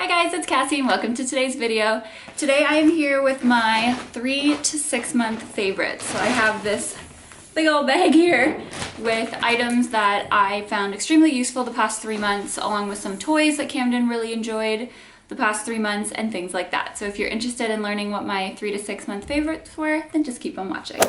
Hi guys, it's Cassie and welcome to today's video. Today I am here with my 3 to 6 month favorites. So I have this big old bag here with items that I found extremely useful the past 3 months, along with some toys that Camdyn really enjoyed the past 3 months and things like that. So if you're interested in learning what my 3 to 6 month favorites were, then just keep on watching.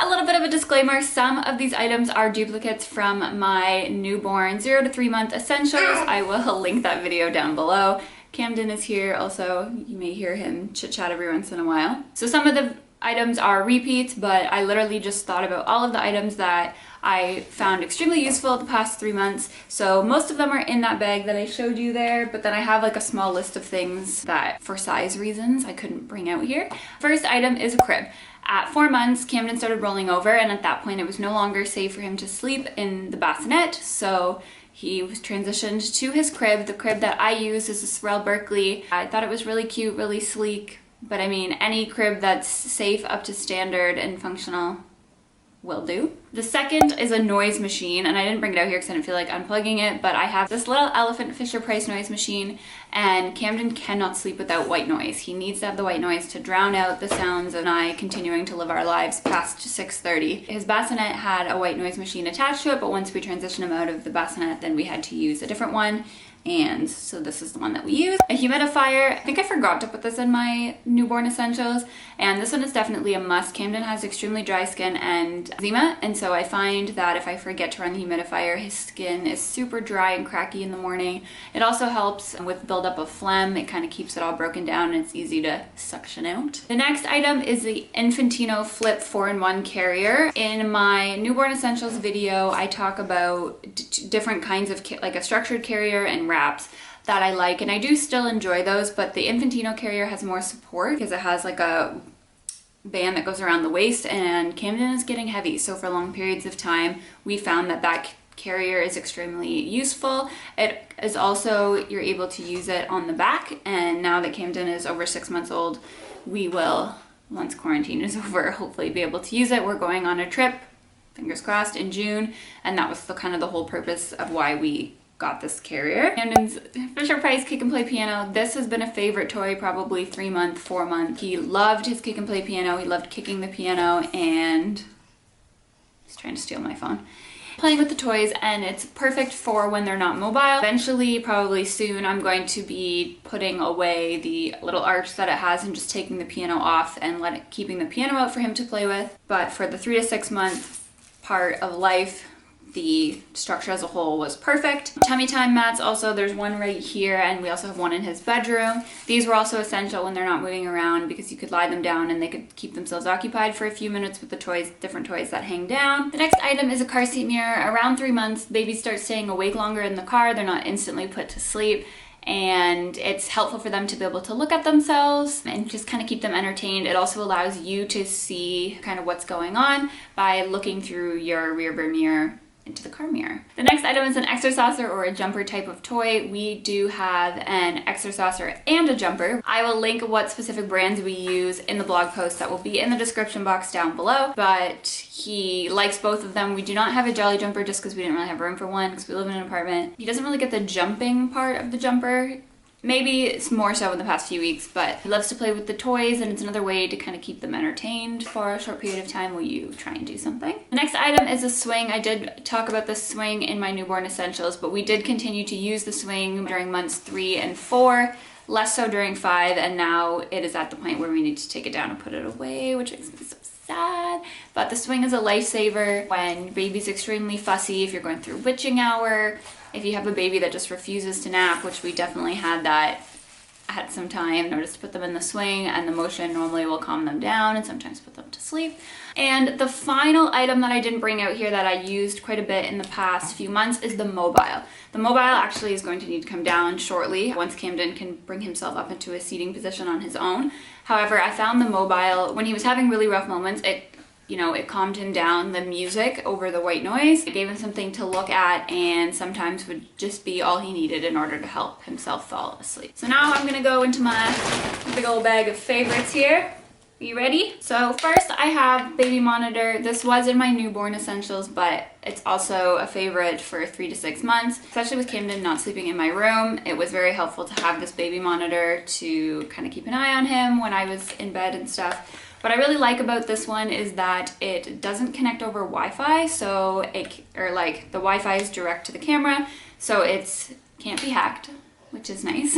A little bit of a disclaimer, some of these items are duplicates from my newborn 0 to 3 month essentials. I will link that video down below. Camdyn is here also. You may hear him chit chat every once in a while. So some of the items are repeats, but I literally just thought about all of the items that I found extremely useful the past 3 months. So most of them are in that bag that I showed you there, but then I have like a small list of things that for size reasons I couldn't bring out here. First item is a crib. At 4 months, Camdyn started rolling over, and at that point it was no longer safe for him to sleep in the bassinet, so he was transitioned to his crib. The crib that I use is a Sorel Berkeley. I thought it was really cute, really sleek, but I mean, any crib that's safe up to standard and functional will do. The second is a noise machine, and I didn't bring it out here because I didn't feel like unplugging it, but I have this little Elephant Fisher-Price noise machine, and Camdyn cannot sleep without white noise. He needs to have the white noise to drown out the sounds of I continuing to live our lives past 6:30. His bassinet had a white noise machine attached to it, but once we transitioned him out of the bassinet, then we had to use a different one. And so this is the one that we use. A humidifier. I think I forgot to put this in my newborn essentials, and this one is definitely a must. Camdyn has extremely dry skin and eczema, and so I find that if I forget to run the humidifier, his skin is super dry and cracky in the morning. It also helps with buildup of phlegm. It kind of keeps it all broken down and it's easy to suction out. The next item is the Infantino Flip 4-in-1 carrier. In my newborn essentials video, I talk about different kinds of like a structured carrier and wraps that I like, and I do still enjoy those, but the Infantino carrier has more support because it has like a band that goes around the waist, and Camdyn is getting heavy, so for long periods of time we found that that carrier is extremely useful. It is also, you're able to use it on the back, and now that Camdyn is over 6 months old, we will, once quarantine is over, hopefully be able to use it. We're going on a trip, fingers crossed, in June, and that was the kind of the whole purpose of why we got this carrier. Camdyn's Fisher-Price Kick and Play Piano. This has been a favorite toy probably 3 month, 4 month. He loved his Kick and Play Piano. He loved kicking the piano, and he's trying to steal my phone. Playing with the toys, and it's perfect for when they're not mobile. Eventually, probably soon, I'm going to be putting away the little arch that it has and just taking the piano off and keeping the piano out for him to play with. But for the 3 to 6 month part of life, the structure as a whole was perfect. Tummy time mats also, there's one right here, and we also have one in his bedroom. These were also essential when they're not moving around because you could lie them down and they could keep themselves occupied for a few minutes with the toys, different toys that hang down. The next item is a car seat mirror. Around 3 months, babies start staying awake longer in the car. They're not instantly put to sleep, and it's helpful for them to be able to look at themselves and just kind of keep them entertained. It also allows you to see kind of what's going on by looking through your rear view mirror into the car mirror. The next item is an Exersaucer or a jumper type of toy. We do have an Exersaucer and a jumper. I will link what specific brands we use in the blog post that will be in the description box down below, but he likes both of them. We do not have a jelly jumper just because we didn't really have room for one because we live in an apartment. He doesn't really get the jumping part of the jumper. Maybe it's more so in the past few weeks, but he loves to play with the toys, and it's another way to kind of keep them entertained for a short period of time while you try and do something. The next item is a swing. I did talk about the swing in my newborn essentials, but we did continue to use the swing during months 3 and 4, less so during 5, and now it is at the point where we need to take it down and put it away, which makes me so sad. But the swing is a lifesaver when baby's extremely fussy, if you're going through witching hour, if you have a baby that just refuses to nap, which we definitely had that at some time, or just put them in the swing, and the motion normally will calm them down and sometimes put them to sleep. And the final item that I didn't bring out here that I used quite a bit in the past few months is the mobile. The mobile actually is going to need to come down shortly once Camdyn can bring himself up into a seating position on his own. However, I found the mobile, when he was having really rough moments, it calmed him down. The music over the white noise, it gave him something to look at, and sometimes would just be all he needed in order to help himself fall asleep. So now I'm gonna go into my big old bag of favorites here. Are you ready? So first I have baby monitor. This was in my newborn essentials, but it's also a favorite for 3 to 6 months, especially with Camdyn not sleeping in my room. It was very helpful to have this baby monitor to kind of keep an eye on him when I was in bed and stuff. What I really like about this one is that it doesn't connect over Wi-Fi, so the Wi-Fi is direct to the camera, so it can't be hacked, which is nice.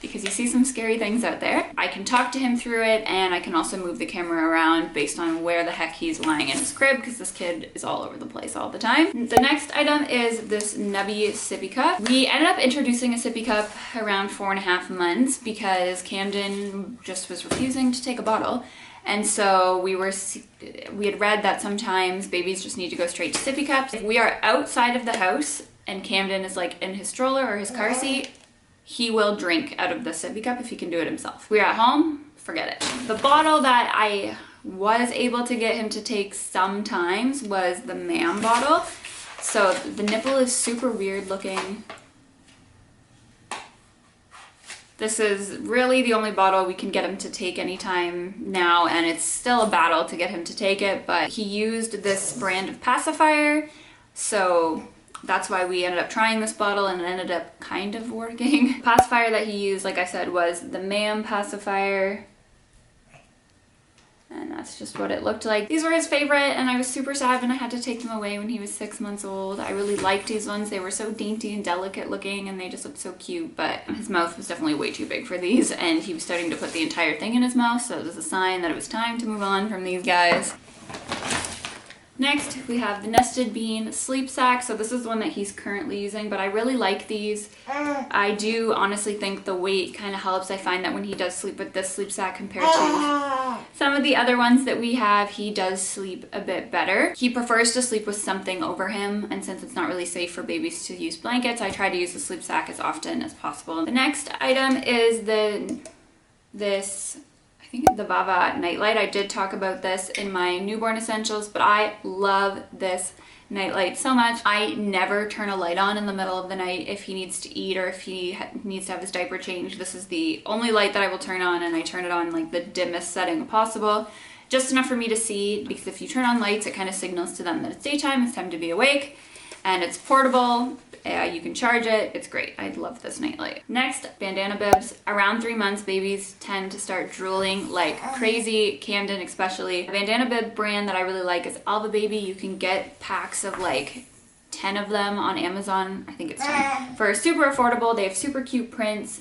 Because you see some scary things out there. I can talk to him through it, and I can also move the camera around based on where the heck he's lying in his crib, because this kid is all over the place all the time. The next item is this Nubby Sippy Cup. We ended up introducing a Sippy Cup around 4.5 months because Camdyn just was refusing to take a bottle. And so we had read that sometimes babies just need to go straight to sippy cups. If we are outside of the house and Camdyn is like in his stroller or his car seat, he will drink out of the sippy cup if he can do it himself. If we're at home, forget it. The bottle that I was able to get him to take sometimes was the MAM bottle. So the nipple is super weird looking. This is really the only bottle we can get him to take anytime now, and it's still a battle to get him to take it, but he used this brand of pacifier, so that's why we ended up trying this bottle and it ended up kind of working. Pacifier that he used, like I said, was the MAM pacifier. And that's just what it looked like. These were his favorite, and I was super sad when I had to take them away when he was 6 months old. I really liked these ones. They were so dainty and delicate looking, and they just looked so cute, but his mouth was definitely way too big for these, and he was starting to put the entire thing in his mouth, so it was a sign that it was time to move on from these guys. Next, we have the Nested Bean Sleep Sack. So this is the one that he's currently using, but I really like these. I do honestly think the weight kind of helps. I find that when he does sleep with this sleep sack compared to some of the other ones that we have, he does sleep a bit better. He prefers to sleep with something over him, and since it's not really safe for babies to use blankets, I try to use the sleep sack as often as possible. The next item is the VAVA Nightlight. I did talk about this in my newborn essentials, but I love this nightlight so much. I never turn a light on in the middle of the night if he needs to eat or if he needs to have his diaper changed. This is the only light that I will turn on, and I turn it on like the dimmest setting possible. Just enough for me to see, because if you turn on lights, it kind of signals to them that it's daytime, it's time to be awake, and it's portable. You can charge it. It's great. I love this nightlight. Next, Bandana Bibs. Around 3 months, babies tend to start drooling like crazy, Camdyn especially. The Bandana Bib brand that I really like is Alvababy. You can get packs of like 10 of them on Amazon. I think it's 10. For super affordable. They have super cute prints,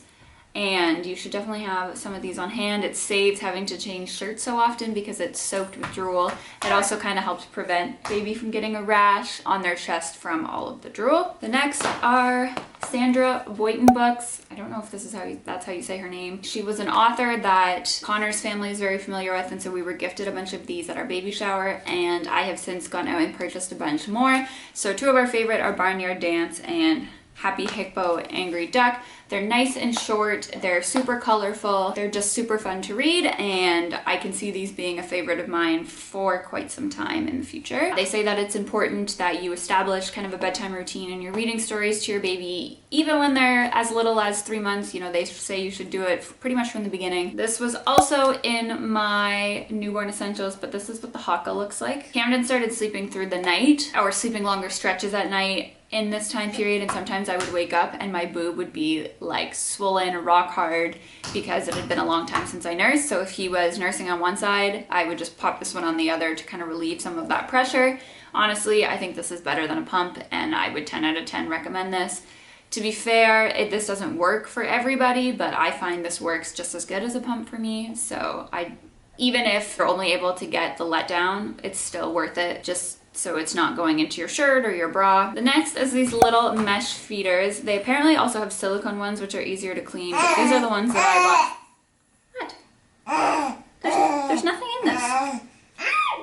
and you should definitely have some of these on hand. It saves having to change shirts so often because it's soaked with drool. It also kind of helps prevent baby from getting a rash on their chest from all of the drool. The next are Sandra Boynton books. I don't know if this is that's how you say her name. She was an author that Connor's family is very familiar with, and so we were gifted a bunch of these at our baby shower, and I have since gone out and purchased a bunch more. So two of our favorite are Barnyard Dance and Happy Hippo Angry Duck. They're nice and short, they're super colorful, they're just super fun to read, and I can see these being a favorite of mine for quite some time in the future. They say that it's important that you establish kind of a bedtime routine in your reading stories to your baby, even when they're as little as 3 months. You know, they say you should do it pretty much from the beginning. This was also in my newborn essentials, but this is what the Haka looks like. Camdyn started sleeping through the night, or sleeping longer stretches at night in this time period, and sometimes I would wake up and my boob would be like swollen, rock hard, because it had been a long time since I nursed. So if he was nursing on one side, I would just pop this one on the other to kind of relieve some of that pressure. Honestly, I think this is better than a pump, and I would 10 out of 10 recommend this. To be fair, this doesn't work for everybody, but I find this works just as good as a pump for me. So even if you're only able to get the letdown, it's still worth it, just so it's not going into your shirt or your bra. The next is these little mesh feeders. They apparently also have silicone ones, which are easier to clean, but these are the ones that I bought. What? There's nothing in this.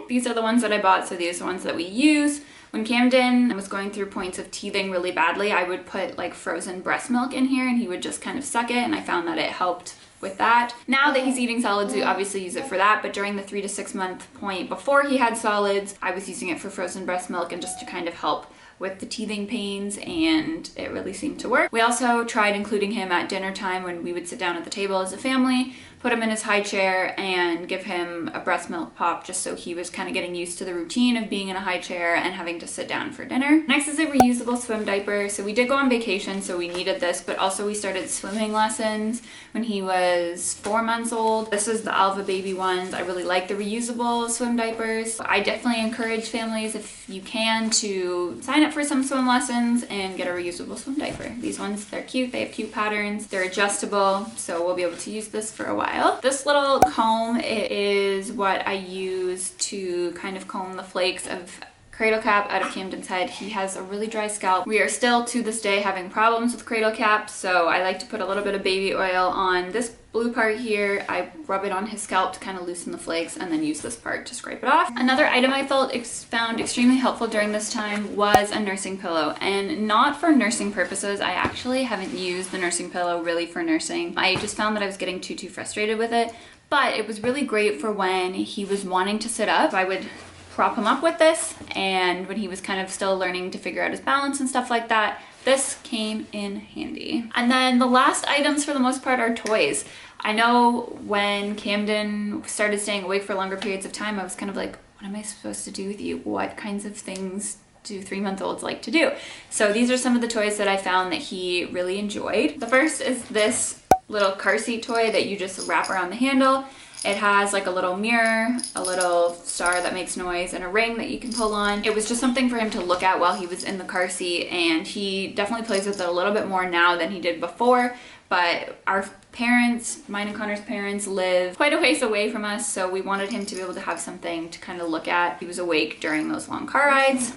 These are the ones that I bought, so these are the ones that we use. When Camdyn was going through points of teething really badly, I would put like frozen breast milk in here and he would just kind of suck it, and I found that it helped with that. Now that he's eating solids, we obviously use it for that, but during the 3 to 6 month point before he had solids, I was using it for frozen breast milk and just to kind of help with the teething pains, and it really seemed to work. We also tried including him at dinner time when we would sit down at the table as a family, put him in his high chair and give him a breast milk pop just so he was kind of getting used to the routine of being in a high chair and having to sit down for dinner. Next is a reusable swim diaper. So we did go on vacation, so we needed this, but also we started swimming lessons when he was 4 months old. This is the Alvababy ones. I really like the reusable swim diapers. I definitely encourage families, if you can, to sign up for some swim lessons and get a reusable swim diaper. These ones, they're cute, they have cute patterns, they're adjustable, so we'll be able to use this for a while. This little comb is what I use to kind of comb the flakes of Cradle Cap out of Camdyn's head. He has a really dry scalp. We are still to this day having problems with Cradle Cap, so I like to put a little bit of baby oil on this blue part here. I rub it on his scalp to kind of loosen the flakes and then use this part to scrape it off. Another item I found extremely helpful during this time was a nursing pillow, and not for nursing purposes. I actually haven't used the nursing pillow really for nursing. I just found that I was getting too frustrated with it, but it was really great for when he was wanting to sit up. I would prop him up with this, and when he was kind of still learning to figure out his balance and stuff like that, this came in handy. And then the last items for the most part are toys. I know when Camdyn started staying awake for longer periods of time, I was kind of like, what am I supposed to do with you? What kinds of things do 3-month-olds like to do? So these are some of the toys that I found that he really enjoyed. The first is this little car seat toy that you just wrap around the handle. It has like a little mirror, a little star that makes noise, and a ring that you can pull on. It was just something for him to look at while he was in the car seat, and he definitely plays with it a little bit more now than he did before. But our parents, mine and Connor's parents, live quite a ways away from us, so we wanted him to be able to have something to kind of look at. He was awake during those long car rides.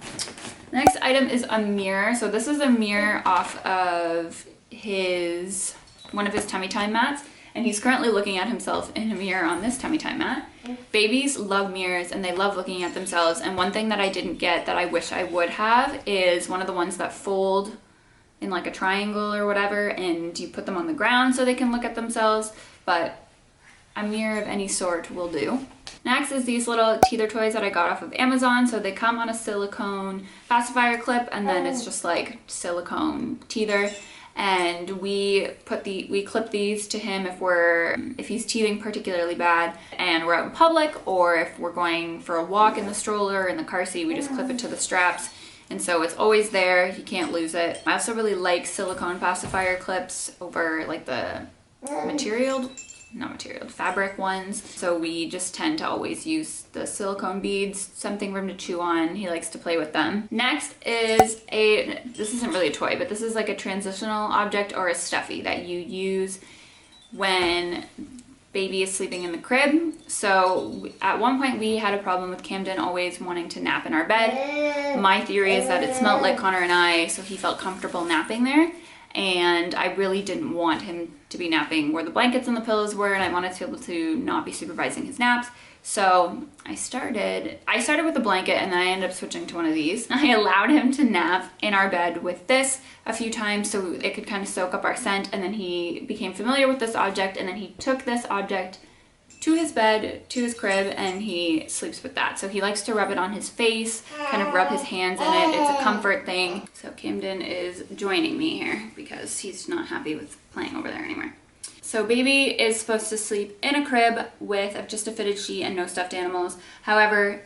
The next item is a mirror. So this is a mirror off of one of his tummy time mats. And he's currently looking at himself in a mirror on this tummy time mat. Babies love mirrors and they love looking at themselves. And one thing that I didn't get that I wish I would have is one of the ones that fold in like a triangle or whatever, and you put them on the ground so they can look at themselves, but a mirror of any sort will do. Next is these little teether toys that I got off of Amazon. So they come on a silicone pacifier clip, and then it's just like silicone teether. And we clip these to him if he's teething particularly bad and we're out in public, or if we're going for a walk in the stroller or in the car seat, we just clip it to the straps. And so it's always there, you can't lose it. I also really like silicone pacifier clips over like the fabric ones. So we just tend to always use the silicone beads, something for him to chew on. He likes to play with them. Next is this isn't really a toy, but this is like a transitional object or a stuffie that you use when baby is sleeping in the crib. So at one point we had a problem with Camdyn always wanting to nap in our bed. My theory is that it smelled like Connor and I, so he felt comfortable napping there. And I really didn't want him to be napping where the blankets and the pillows were, and I wanted to be able to not be supervising his naps. So I started with a blanket, and then I ended up switching to one of these. I allowed him to nap in our bed with this a few times so it could kind of soak up our scent, and then he became familiar with this object, and then he took this object to his bed, to his crib, and he sleeps with that. So he likes to rub it on his face, kind of rub his hands in it. It's a comfort thing. So Camdyn is joining me here because he's not happy with playing over there anymore. So baby is supposed to sleep in a crib with just a fitted sheet and no stuffed animals. However,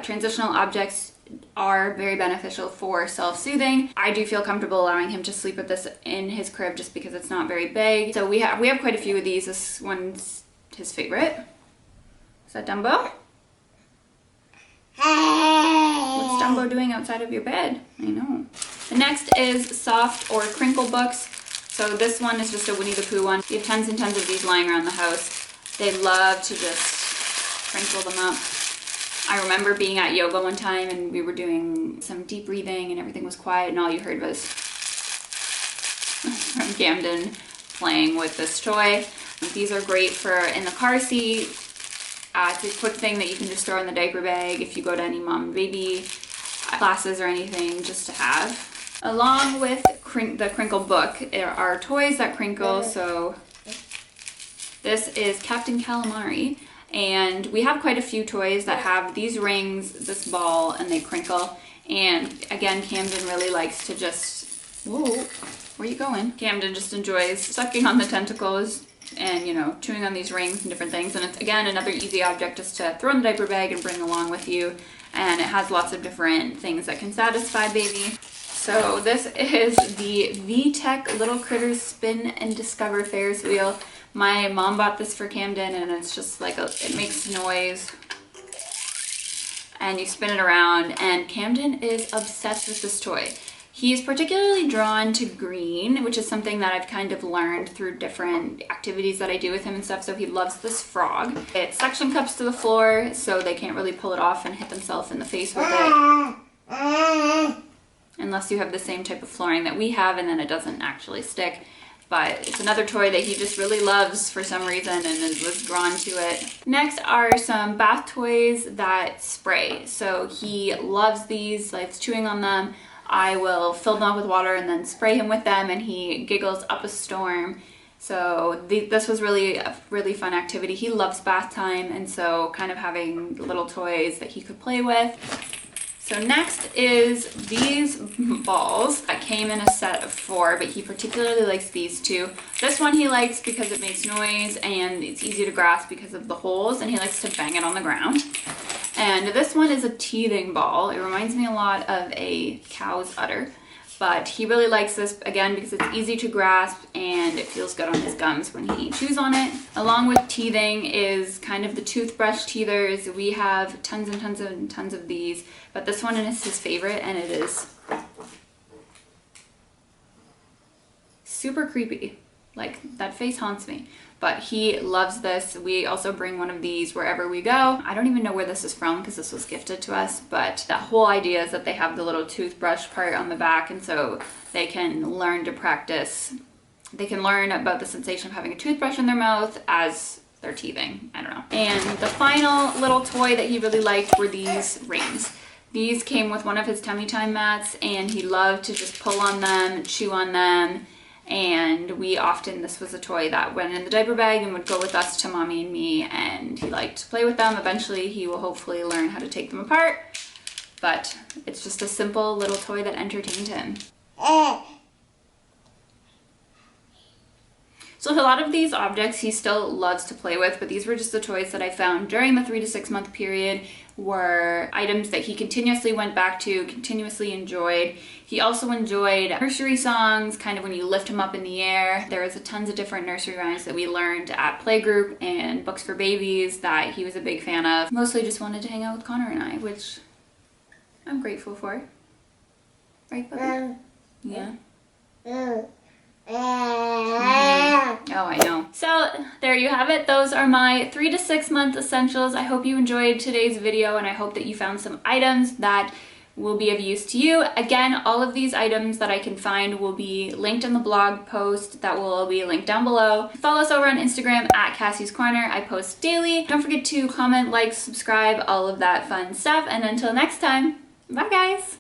transitional objects are very beneficial for self-soothing. I do feel comfortable allowing him to sleep with this in his crib just because it's not very big. So we have quite a few of these. This one's his favorite. Is that Dumbo? What's Dumbo doing outside of your bed? I know. The next is soft or crinkle books. So this one is just a Winnie the Pooh one. We have tons and tons of these lying around the house. They love to just crinkle them up. I remember being at yoga one time and we were doing some deep breathing and everything was quiet and all you heard was from Camdyn playing with this toy. These are great for in the car seat. It's a quick thing that you can just throw in the diaper bag if you go to any mom and baby classes or anything, just to have. Along with the crinkle book, there are toys that crinkle. So this is Captain Calamari, and we have quite a few toys that have these rings, this ball, and they crinkle. And again, Camdyn really likes to just, whoa, where are you going? Camdyn just enjoys sucking on the tentacles and, you know, chewing on these rings and different things. And it's, again, another easy object just to throw in the diaper bag and bring along with you. And it has lots of different things that can satisfy baby. So this is the VTech Little Critters Spin and Discover Ferris wheel. My mom bought this for Camdyn, and it's just like, it makes noise. And you spin it around, and Camdyn is obsessed with this toy. He's particularly drawn to green, which is something that I've kind of learned through different activities that I do with him and stuff. So he loves this frog. It suction cups to the floor, so they can't really pull it off and hit themselves in the face with it. Unless you have the same type of flooring that we have, and then it doesn't actually stick. But it's another toy that he just really loves for some reason and was drawn to it. Next are some bath toys that spray. So he loves these, likes chewing on them. I will fill them up with water and then spray him with them, and he giggles up a storm. So this was really a really fun activity. He loves bath time, and so kind of having little toys that he could play with. So next is these balls that came in a set of 4, but he particularly likes these 2. This one he likes because it makes noise and it's easy to grasp because of the holes, and he likes to bang it on the ground. And this one is a teething ball. It reminds me a lot of a cow's udder, but he really likes this, again, because it's easy to grasp and it feels good on his gums when he chews on it. Along with teething is kind of the toothbrush teethers. We have tons and tons and tons of these, but this one is his favorite, and it is super creepy. Like, that face haunts me. But he loves this. We also bring one of these wherever we go. I don't even know where this is from because this was gifted to us, but the whole idea is that they have the little toothbrush part on the back, and so they can learn to practice. They can learn about the sensation of having a toothbrush in their mouth as they're teething. I don't know. And the final little toy that he really liked were these rings. These came with one of his tummy time mats, and he loved to just pull on them, chew on them. And this was a toy that went in the diaper bag and would go with us to mommy and me, and he liked to play with them. Eventually he will hopefully learn how to take them apart, but it's just a simple little toy that entertained him. So a lot of these objects he still loves to play with, but these were just the toys that I found during the 3 to 6 month period were items that he continuously went back to, continuously enjoyed. He also enjoyed nursery songs, kind of when you lift him up in the air. There was tons of different nursery rhymes that we learned at playgroup and books for babies that he was a big fan of. Mostly just wanted to hang out with Connor and I, which I'm grateful for. Right, Bubby? Yeah. Oh, I know. So there you have it. Those are my 3 to 6 month essentials. I hope you enjoyed today's video, and I hope that you found some items that will be of use to you. Again, all of these items that I can find will be linked in the blog post that will be linked down below. Follow us over on Instagram at Cassie's Corner. I post daily. Don't forget to comment, like, subscribe, all of that fun stuff. And until next time, bye guys!